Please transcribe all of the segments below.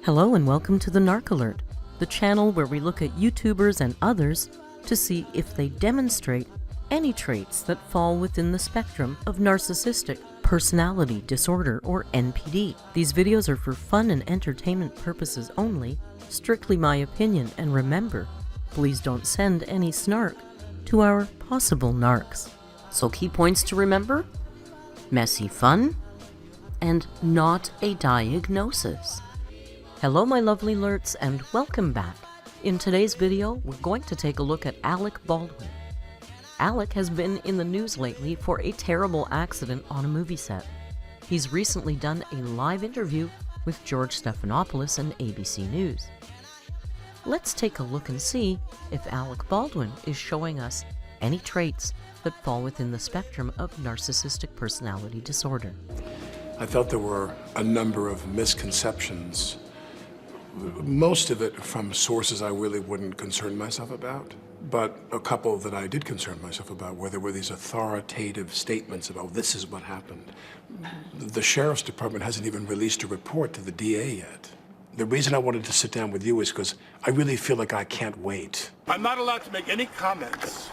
Hello and welcome to the Narc Alert, the channel where we look at YouTubers and others to see if they demonstrate any traits that fall within the spectrum of narcissistic personality disorder or NPD. These videos are for fun and entertainment purposes only, strictly my opinion, and remember, please don't send any snark to our possible narcs. So key points to remember: messy fun and not a diagnosis. Hello my lovely alerts and welcome back. In today's video, we're going to take a look at Alec Baldwin. Alec has been in the news lately for a terrible accident on a movie set. He's recently done a live interview with George Stephanopoulos and ABC News. Let's take a look and see if Alec Baldwin is showing us any traits that fall within the spectrum of narcissistic personality disorder. I felt there were a number of misconceptions, most of it from sources I really wouldn't concern myself about, but a couple that I did concern myself about, where there were these authoritative statements about this is what happened. The Sheriff's Department hasn't even released a report to the DA yet. The reason I wanted to sit down with you is because I really feel like I can't wait. I'm not allowed to make any comments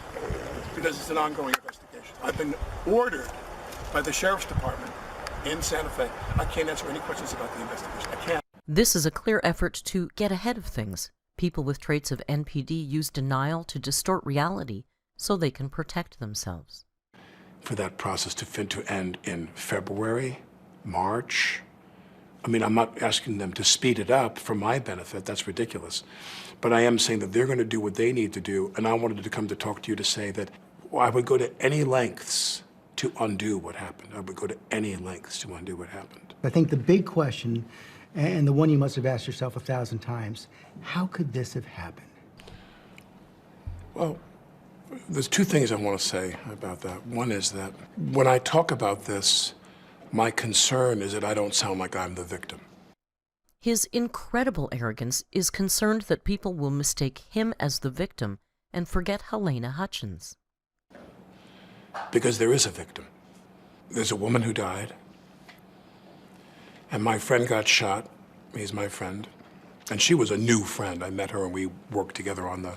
because it's an ongoing investigation. I've been ordered by the Sheriff's Department in Santa Fe. I can't answer any questions about the investigation. I can't. This is a clear effort to get ahead of things. People with traits of NPD use denial to distort reality so they can protect themselves. For that process to end in February, March, I mean, I'm not asking them to speed it up for my benefit. That's ridiculous. But I am saying that they're going to do what they need to do, and I wanted to come to talk to you to say that I would go to any lengths to undo what happened. I would go to any lengths to undo what happened. I think the big question, and the one you must have asked yourself 1,000 times, how could this have happened? Well, there's two things I want to say about that. One is that when I talk about this, my concern is that I don't sound like I'm the victim. His incredible arrogance is concerned that people will mistake him as the victim and forget Helena Hutchins. Because there is a victim. There's a woman who died, and my friend got shot. He's my friend. And she was a new friend. I met her and we worked together on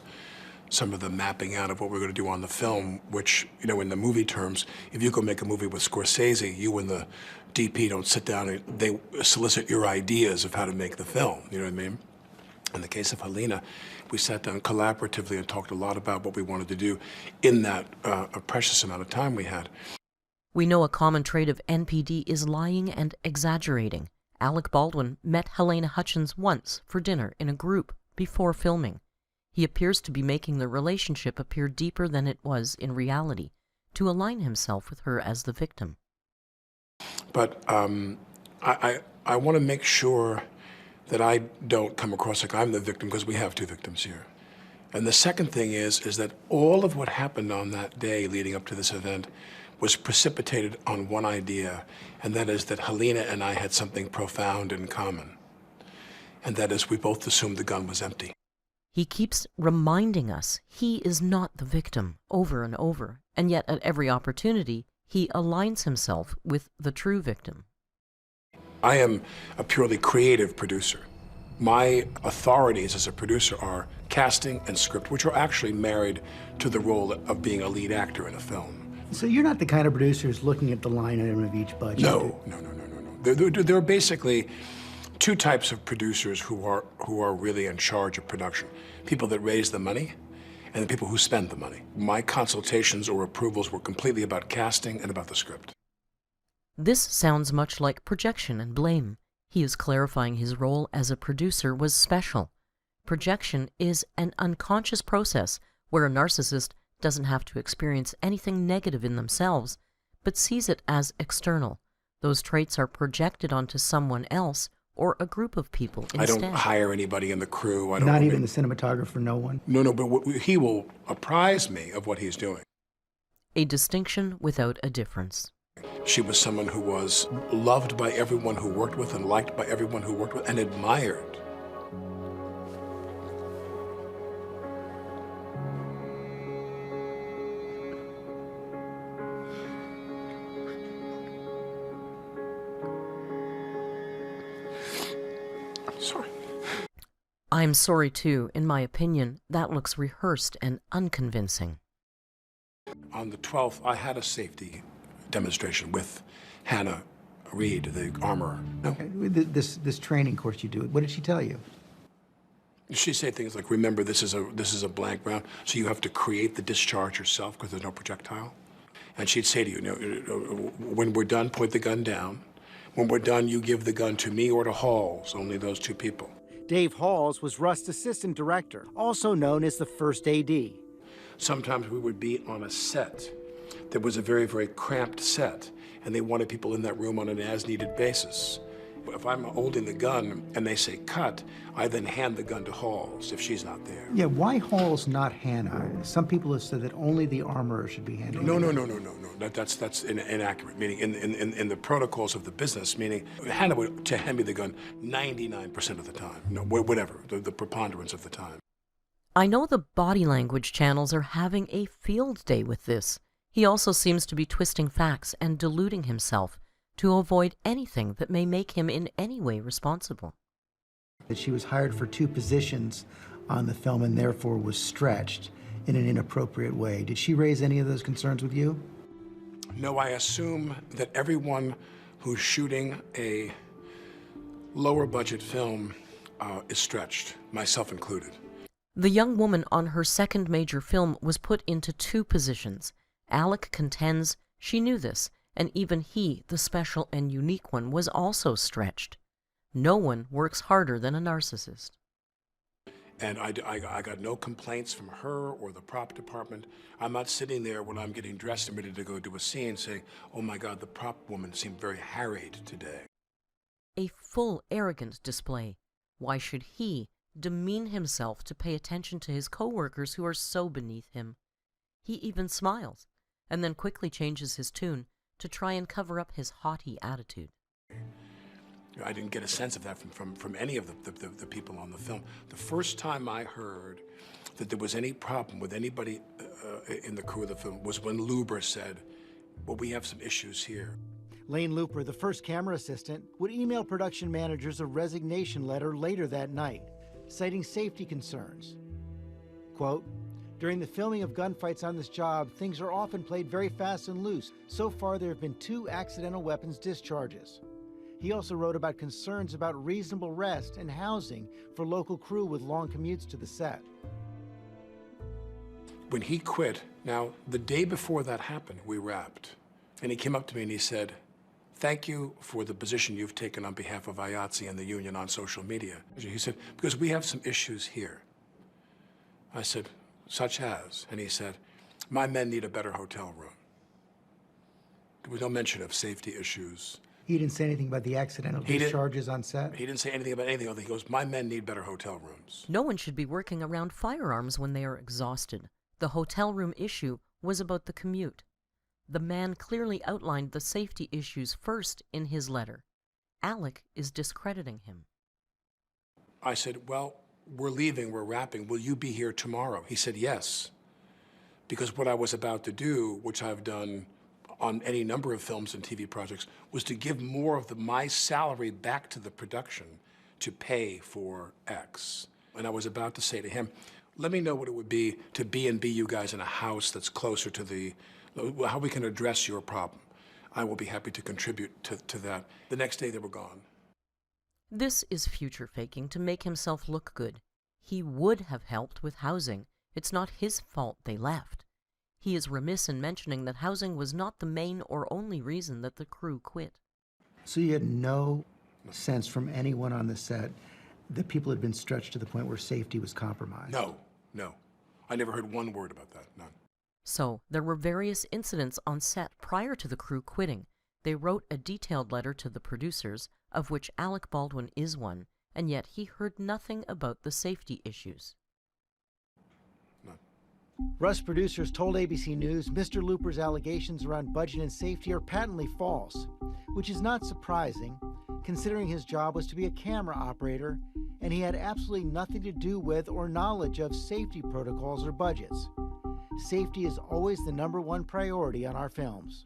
some of the mapping out of what we're going to do on the film, which, you know, in the movie terms, if you go make a movie with Scorsese, you and the DP don't sit down and they solicit your ideas of how to make the film, you know what I mean? In the case of Helena, we sat down collaboratively and talked a lot about what we wanted to do in that a precious amount of time we had. We know a common trait of NPD is lying and exaggerating. Alec Baldwin met Helena Hutchins once for dinner in a group before filming. He appears to be making the relationship appear deeper than it was in reality, to align himself with her as the victim. But I want to make sure that I don't come across like I'm the victim, because we have two victims here. And the second thing is that all of what happened on that day leading up to this event was precipitated on one idea, and that is that Helena and I had something profound in common. And that is we both assumed the gun was empty. He keeps reminding us he is not the victim over and over, and yet at every opportunity, he aligns himself with the true victim. I am a purely creative producer. My authorities as a producer are casting and script, which are actually married to the role of being a lead actor in a film. So you're not the kind of producer who's looking at the line item of each budget? No. There are basically two types of producers who are really in charge of production. People that raise the money and the people who spend the money. My consultations or approvals were completely about casting and about the script. This sounds much like projection and blame. He is clarifying his role as a producer was special. Projection is an unconscious process where a narcissist doesn't have to experience anything negative in themselves, but sees it as external. Those traits are projected onto someone else or a group of people instead. I don't hire anybody in the crew. Not even the cinematographer, no one? No, but he will apprise me of what he's doing. A distinction without a difference. She was someone who was loved by everyone who worked with and liked by everyone who worked with and admired. Sorry. I'm sorry too. In my opinion, that looks rehearsed and unconvincing. On the 12th, I had a safety demonstration with Hannah Reed, the armorer. No. Okay, this training course you do, what did she tell you? She'd say things like, remember, this is a blank round, so you have to create the discharge yourself because there's no projectile. And she'd say to you, when we're done, point the gun down. When we're done, you give the gun to me or to Halls, only those two people. Dave Halls was Rust's assistant director, also known as the first AD. Sometimes we would be on a set that was a very, very cramped set, and they wanted people in that room on an as-needed basis. If I'm holding the gun and they say cut, I then hand the gun to Halls if she's not there. Yeah, why Halls, not Hannah? Some people have said that only the armorer should be handling No. it. That's inaccurate. Meaning in the protocols of the business, meaning Hannah would to hand me the gun 99% of the time. Whatever, the preponderance of the time. I know the body language channels are having a field day with this. He also seems to be twisting facts and deluding himself to avoid anything that may make him in any way responsible. That she was hired for 2 positions on the film and therefore was stretched in an inappropriate way. Did she raise any of those concerns with you? No, I assume that everyone who's shooting a lower budget film is stretched, myself included. The young woman on her second major film was put into 2 positions. Alec contends she knew this, and even he, the special and unique one, was also stretched. No one works harder than a narcissist. And I got no complaints from her or the prop department. I'm not sitting there when I'm getting dressed and ready to go do a scene saying, oh my God, the prop woman seemed very harried today. A full, arrogant display. Why should he demean himself to pay attention to his co-workers who are so beneath him? He even smiles, and then quickly changes his tune to try and cover up his haughty attitude. I didn't get a sense of that from any of the people on the film. The first time I heard that there was any problem with anybody in the crew of the film was when Luber said, well, we have some issues here. Lane Looper, the first camera assistant, would email production managers a resignation letter later that night, citing safety concerns. Quote, during the filming of gunfights on this job, things are often played very fast and loose. So far, there have been 2 accidental weapons discharges. He also wrote about concerns about reasonable rest and housing for local crew with long commutes to the set. When he quit, now, the day before that happened, we wrapped. And he came up to me and he said, thank you for the position you've taken on behalf of IATSE and the union on social media. He said, because we have some issues here. I said, such as? And he said, my men need a better hotel room. There was no mention of safety issues. He didn't say anything about the accidental discharges on set? He didn't say anything about anything. He goes, my men need better hotel rooms. No one should be working around firearms when they are exhausted. The hotel room issue was about the commute. The man clearly outlined the safety issues first in his letter. Alec is discrediting him. I said, well, we're leaving, we're wrapping. Will you be here tomorrow? He said, yes. Because what I was about to do, which I've done on any number of films and TV projects, was to give more of my salary back to the production to pay for X. And I was about to say to him, let me know what it would be to B&B you guys in a house that's closer to how we can address your problem. I will be happy to contribute to that. The next day they were gone. This is future faking to make himself look good. He would have helped with housing. It's not his fault they left. He is remiss in mentioning that housing was not the main or only reason that the crew quit. So you had no sense from anyone on the set that people had been stretched to the point where safety was compromised? No. I never heard one word about that, none. So, there were various incidents on set prior to the crew quitting. They wrote a detailed letter to the producers, of which Alec Baldwin is one, and yet he heard nothing about the safety issues. None. Rust producers told ABC News Mr. Looper's allegations around budget and safety are patently false, which is not surprising, considering his job was to be a camera operator, and he had absolutely nothing to do with or knowledge of safety protocols or budgets. Safety is always the #1 priority on our films.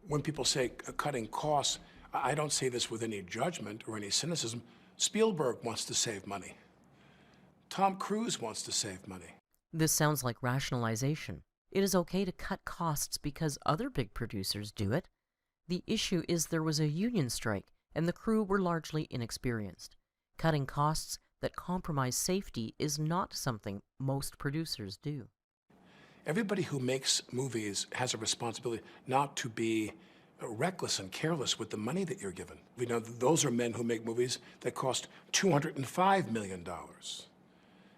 When people say cutting costs, I don't say this with any judgment or any cynicism. Spielberg wants to save money. Tom Cruise wants to save money. This sounds like rationalization. It is okay to cut costs because other big producers do it. The issue is there was a union strike, and the crew were largely inexperienced. Cutting costs that compromise safety is not something most producers do. Everybody who makes movies has a responsibility not to be reckless and careless with the money that you're given. You know, those are men who make movies that cost $205 million.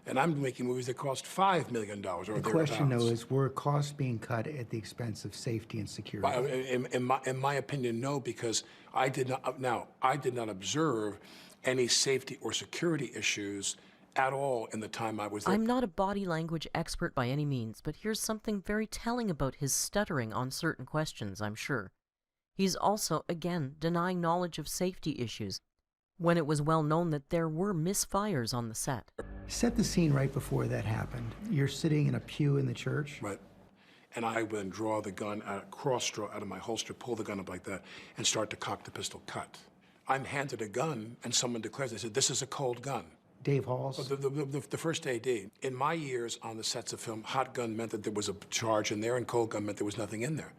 And I'm making movies that cost $5 million or The question, though, is were costs being cut at the expense of safety and security? In my opinion, no, because I did not observe any safety or security issues at all in the time I was there. I'm not a body language expert by any means, but here's something very telling about his stuttering on certain questions, I'm sure. He's also, again, denying knowledge of safety issues, when it was well known that there were misfires on the set. Set the scene right before that happened. You're sitting in a pew in the church. Right. And I would then draw the gun, cross-draw out of my holster, pull the gun up like that, and start to cock the pistol, cut. I'm handed a gun, and someone declares, they said, this is a cold gun. Dave Halls. The first AD. In my years on the sets of film, hot gun meant that there was a charge in there, and cold gun meant there was nothing in there.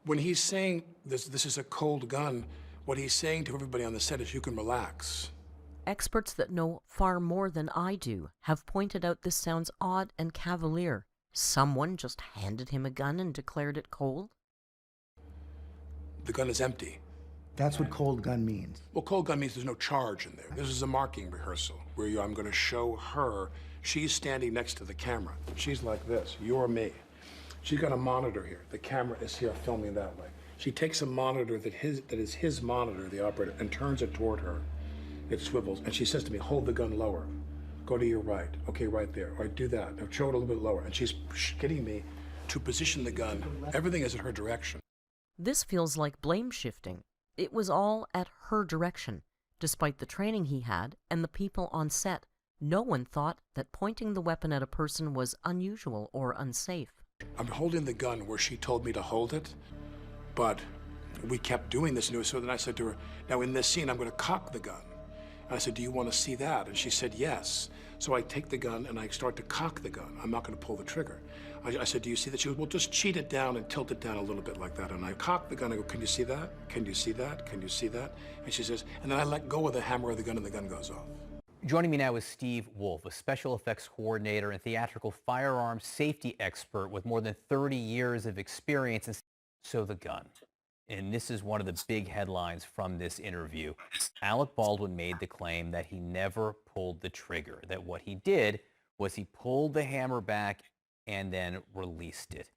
When he's saying this is a cold gun, what he's saying to everybody on the set is you can relax. Experts that know far more than I do have pointed out this sounds odd and cavalier. Someone just handed him a gun and declared it cold? The gun is empty. That's what cold gun means. Well, cold gun means there's no charge in there. This is a marking rehearsal where I'm going to show her. She's standing next to the camera. She's like this. You're me. She's got a monitor here. The camera is here filming that way. She takes a monitor that is his monitor, the operator, and turns it toward her. It swivels, and she says to me, hold the gun lower. Go to your right. Okay, right there. All right, do that. Now show it a little bit lower. And she's getting me to position the gun. Everything is in her direction. This feels like blame shifting. It was all at her direction. Despite the training he had and the people on set, no one thought that pointing the weapon at a person was unusual or unsafe. I'm holding the gun where she told me to hold it, but we kept doing this. So then I said to her, now in this scene, I'm going to cock the gun. And I said, do you want to see that? And she said, yes. So I take the gun and I start to cock the gun. I'm not going to pull the trigger. I said, do you see that? She goes, well, just cheat it down and tilt it down a little bit like that. And I cock the gun. I go, can you see that? Can you see that? Can you see that? And she says, and then I let go of the hammer of the gun and the gun goes off. Joining me now is Steve Wolf, a special effects coordinator and theatrical firearms safety expert with more than 30 years of experience. And so the gun. And this is one of the big headlines from this interview. Alec Baldwin made the claim that he never pulled the trigger, that what he did was he pulled the hammer back and then released it.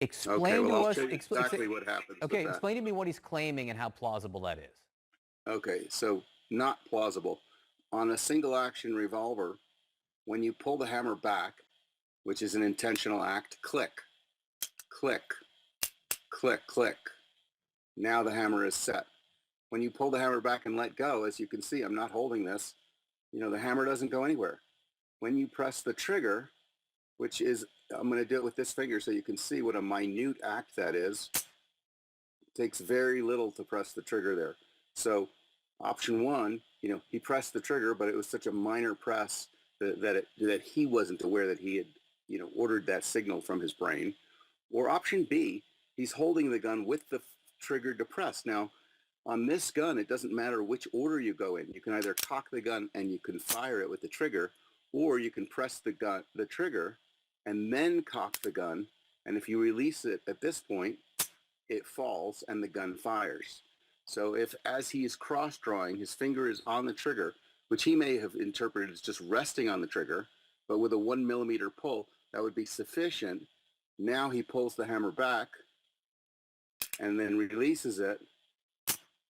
Explain to us exactly what happened. Okay, explain to me what he's claiming and how plausible that is. Okay, so not plausible. On a single action revolver, when you pull the hammer back, which is an intentional act, click, click, click, click. Now the hammer is set. When you pull the hammer back and let go, as you can see, I'm not holding this, the hammer doesn't go anywhere. When you press the trigger, which is, I'm going to do it with this finger so you can see what a minute act that is. It takes very little to press the trigger there. So option one, he pressed the trigger, but it was such a minor press that he wasn't aware that he had, ordered that signal from his brain. Or option B, he's holding the gun with the trigger depressed. Now, on this gun, it doesn't matter which order you go in. You can either cock the gun and you can fire it with the trigger, or you can press the trigger and then cock the gun. And if you release it at this point, it falls and the gun fires. So if, as he is cross-drawing, his finger is on the trigger, which he may have interpreted as just resting on the trigger, but with a 1 millimeter pull, that would be sufficient. Now he pulls the hammer back and then releases it.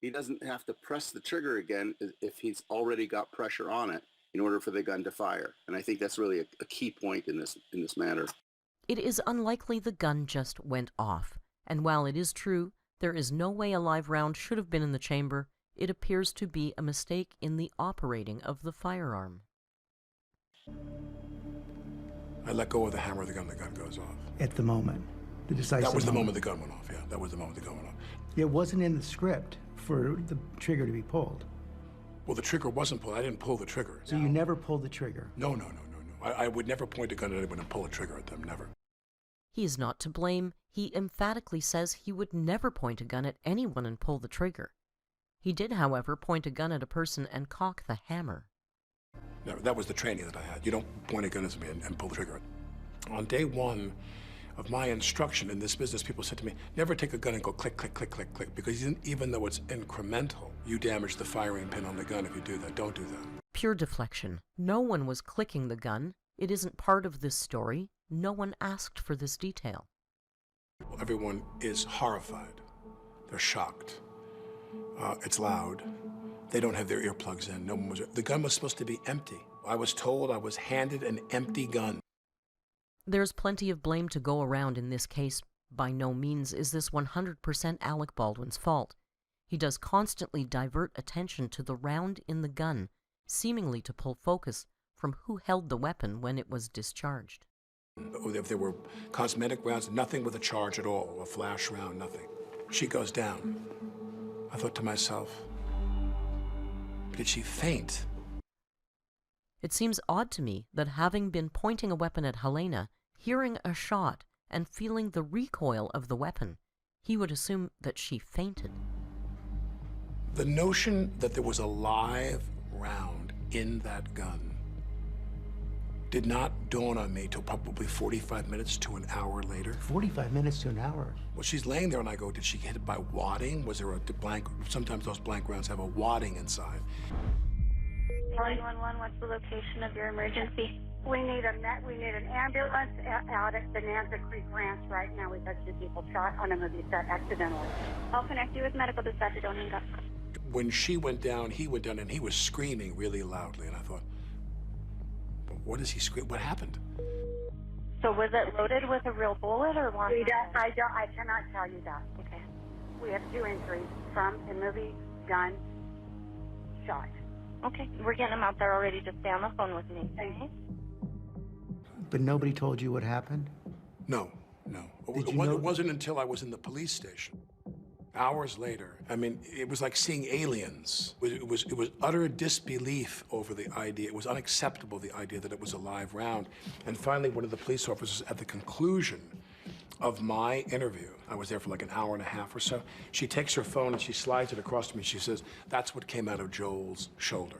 He doesn't have to press the trigger again if he's already got pressure on it in order for the gun to fire. And I think that's really a key point in this matter. It is unlikely the gun just went off, and while it is true there is no way a live round should have been in the chamber, it appears to be a mistake in the operating of the firearm. I let go of the hammer of the gun goes off. At the moment, the decisive That was the moment the gun went off, yeah. That was the moment the gun went off. It wasn't in the script for the trigger to be pulled. Well, the trigger wasn't pulled. I didn't pull the trigger. So you never pulled the trigger? No. I would never point a gun at anyone and pull a trigger at them, never. He is not to blame. He emphatically says he would never point a gun at anyone and pull the trigger. He did, however, point a gun at a person and cock the hammer. No, that was the training that I had. You don't point a gun at me and pull the trigger. On day one of my instruction in this business, people said to me, never take a gun and go click, click, click, click, click, because even though it's incremental, you damage the firing pin on the gun if you do that. Don't do that. Pure deflection. No one was clicking the gun. It isn't part of this story. No one asked for this detail. Everyone is horrified. They're shocked. It's loud. They don't have their earplugs in. No one was. The gun was supposed to be empty. I was told I was handed an empty gun. There's plenty of blame to go around in this case. By no means is this 100% Alec Baldwin's fault. He does constantly divert attention to the round in the gun, seemingly to pull focus from who held the weapon when it was discharged. If there were cosmetic rounds, nothing with a charge at all, a flash round, nothing. She goes down. I thought to myself, did she faint? It seems odd to me that having been pointing a weapon at Helena, hearing a shot, and feeling the recoil of the weapon, he would assume that she fainted. The notion that there was a live round in that gun did not dawn on me till probably 45 minutes to an hour later. 45 minutes to an hour. Well, she's laying there and I go, did she get hit by wadding? Was there a blank? Sometimes those blank rounds have a wadding inside. 911, what's the location of your emergency? We need an ambulance out at Bonanza Creek Ranch right now. We've got 2 people shot on a movie set accidentally. I'll connect you with medical dispatcher. Don't hang up. When she went down, he went down, and he was screaming really loudly. And I thought, what is he screaming? What happened? So was it loaded with a real bullet or one? I cannot tell you that. Okay. We have 2 injuries from a movie gun shot. Okay, we're getting them out there already. Just stay on the phone with me. Okay? But nobody told you what happened? No. It wasn't until I was in the police station. Hours later, I mean, it was like seeing aliens. It was utter disbelief over the idea. It was unacceptable, the idea that it was a live round. And finally, one of the police officers, at the conclusion of my interview, I was there for like an hour and a half or so, she takes her phone and she slides it across to me. She says, that's what came out of Joel's shoulder,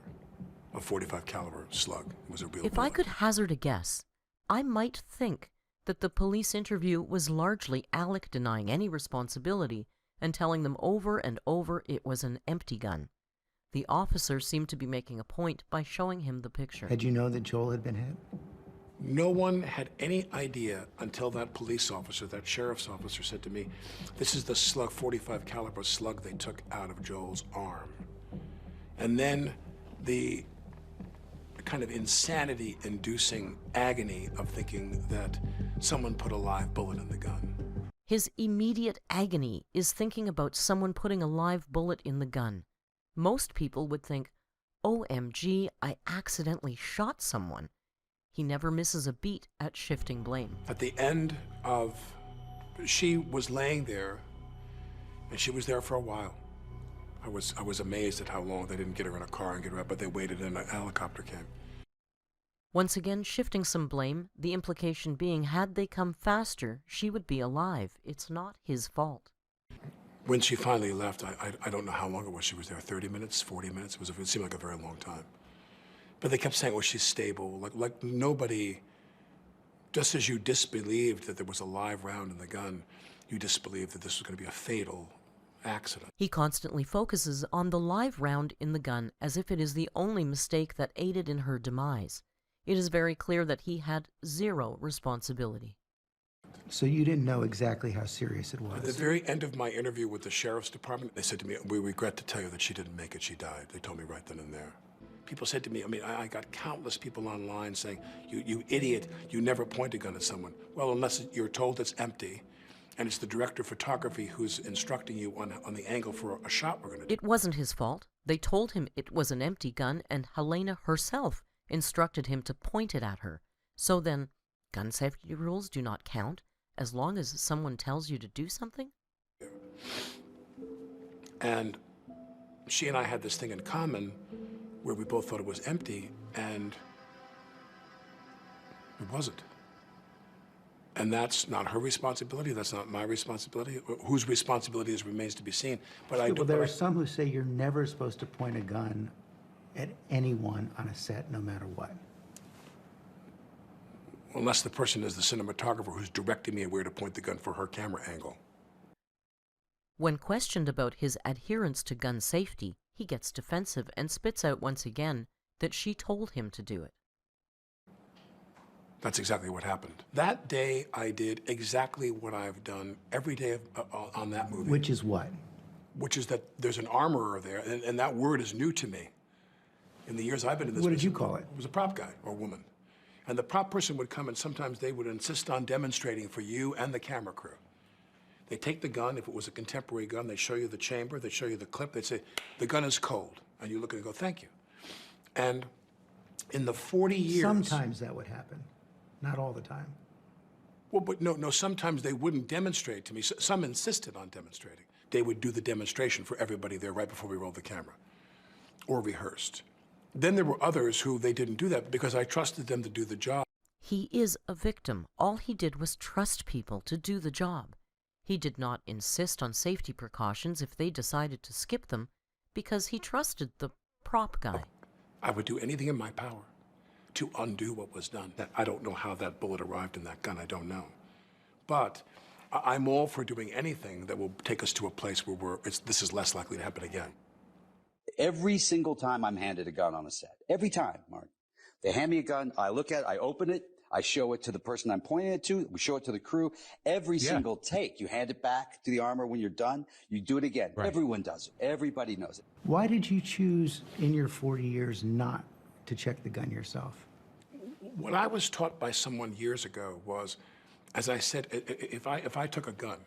a .45 caliber slug. It was a real If bullet. I could hazard a guess, I might think that the police interview was largely Alec denying any responsibility and telling them over and over it was an empty gun. The officer seemed to be making a point by showing him the picture. Had you known that Joel had been hit? No one had any idea until that police officer, that sheriff's officer, said to me, this is the slug, .45 caliber slug they took out of Joel's arm. And then the kind of insanity-inducing agony of thinking that someone put a live bullet in the gun. His immediate agony is thinking about someone putting a live bullet in the gun. Most people would think, OMG, I accidentally shot someone. He never misses a beat at shifting blame. At the end of, she was laying there, and she was there for a while. I was amazed at how long they didn't get her in a car and get her out, but they waited and a helicopter came. Once again, shifting some blame, the implication being, had they come faster, she would be alive. It's not his fault. When she finally left, I don't know how long it was she was there, 30 minutes, 40 minutes? It seemed like a very long time. But they kept saying, well, she's stable. Like nobody, just as you disbelieved that there was a live round in the gun, you disbelieved that this was going to be a fatal accident. He constantly focuses on the live round in the gun as if it is the only mistake that aided in her demise. It is very clear that he had zero responsibility. So you didn't know exactly how serious it was? At the very end of my interview with the sheriff's department, they said to me, we regret to tell you that she didn't make it, she died. They told me right then and there. People said to me, I got countless people online saying, you idiot, you never point a gun at someone. Well, unless you're told it's empty, and it's the director of photography who's instructing you on the angle for a shot we're going to do. It wasn't his fault. They told him it was an empty gun, and Helena herself instructed him to point it at her. So then, gun safety rules do not count as long as someone tells you to do something? And she and I had this thing in common where we both thought it was empty, and It wasn't. And that's not her responsibility. That's not my responsibility. Whose responsibility is remains to be seen. But I do. Well, there are some who say you're never supposed to point a gun at anyone on a set, no matter what. Unless the person is the cinematographer who's directing me where to point the gun for her camera angle. When questioned about his adherence to gun safety, he gets defensive and spits out once again that she told him to do it. That's exactly what happened. That day, I did exactly what I've done every day on that movie. Which is what? Which is that there's an armorer there, and that word is new to me. In the years I've been in this What did business, you call it? It was a prop guy or woman. And the prop person would come, and sometimes they would insist on demonstrating for you and the camera crew. They take the gun, if it was a contemporary gun, they show you the chamber, they show you the clip, they'd say, the gun is cold. And you look at it and go, thank you. And in the 40 years... Sometimes that would happen. Not all the time. Well, but no, sometimes they wouldn't demonstrate to me. Some insisted on demonstrating. They would do the demonstration for everybody there right before we rolled the camera, or rehearsed. Then there were others who they didn't do that because I trusted them to do the job. He is a victim. All he did was trust people to do the job. He did not insist on safety precautions if they decided to skip them because he trusted the prop guy. I would do anything in my power to undo what was done. I don't know how that bullet arrived in that gun, I don't know. But I'm all for doing anything that will take us to a place where this is less likely to happen again. Every single time I'm handed a gun on a set, every time, Mark, they hand me a gun, I look at it, I open it, I show it to the person I'm pointing it to, we show it to the crew. Every single take, you hand it back to the armor when you're done, you do it again. Right. Everyone does it. Everybody knows it. Why did you choose in your 40 years not to check the gun yourself? What I was taught by someone years ago was, as I said, if I took a gun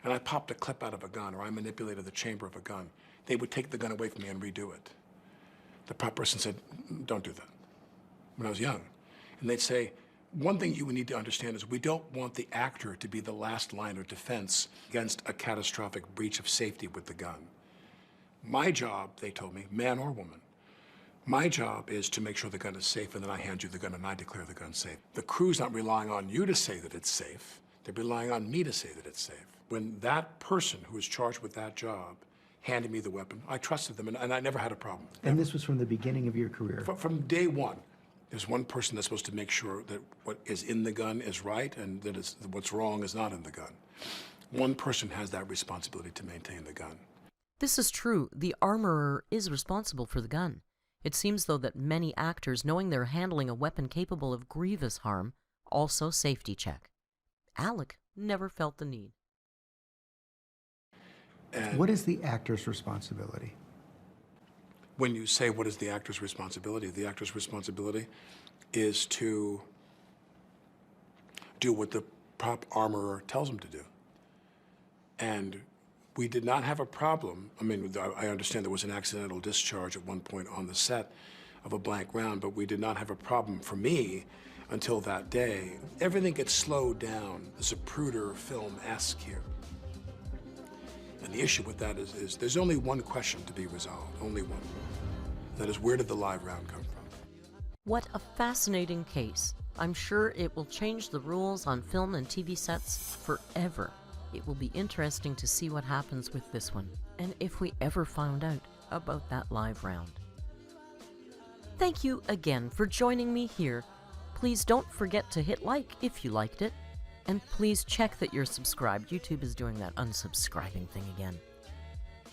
and I popped a clip out of a gun or I manipulated the chamber of a gun, they would take the gun away from me and redo it. The prop person said, don't do that, when I was young. And they'd say, one thing you would need to understand is we don't want the actor to be the last line of defense against a catastrophic breach of safety with the gun. My job, they told me, man or woman, my job is to make sure the gun is safe, and then I hand you the gun and I declare the gun safe. The crew's not relying on you to say that it's safe. They're relying on me to say that it's safe. When that person who was charged with that job handed me the weapon, I trusted them, and I never had a problem. And this was from the beginning of your career? From day one. There's one person that's supposed to make sure that what is in the gun is right and that what's wrong is not in the gun. One person has that responsibility to maintain the gun. This is true. The armorer is responsible for the gun. It seems, though, that many actors, knowing they're handling a weapon capable of grievous harm, also safety check. Alec never felt the need. And what is the actor's responsibility? When you say what is the actor's responsibility is to do what the prop armorer tells him to do. And we did not have a problem. I mean, I understand there was an accidental discharge at one point on the set of a blank round, but we did not have a problem for me until that day. Everything gets slowed down. There's a Zapruder film-esque here. And the issue with that is there's only one question to be resolved, only one. That is, where did the live round come from? What a fascinating case. I'm sure it will change the rules on film and TV sets forever. It will be interesting to see what happens with this one, and if we ever found out about that live round. Thank you again for joining me here. Please don't forget to hit like if you liked it, and please check that you're subscribed. YouTube is doing that unsubscribing thing again.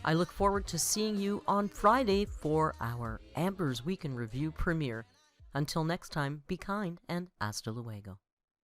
I look forward to seeing you on Friday for our Amber's Week in Review premiere. Until next time, be kind and hasta luego.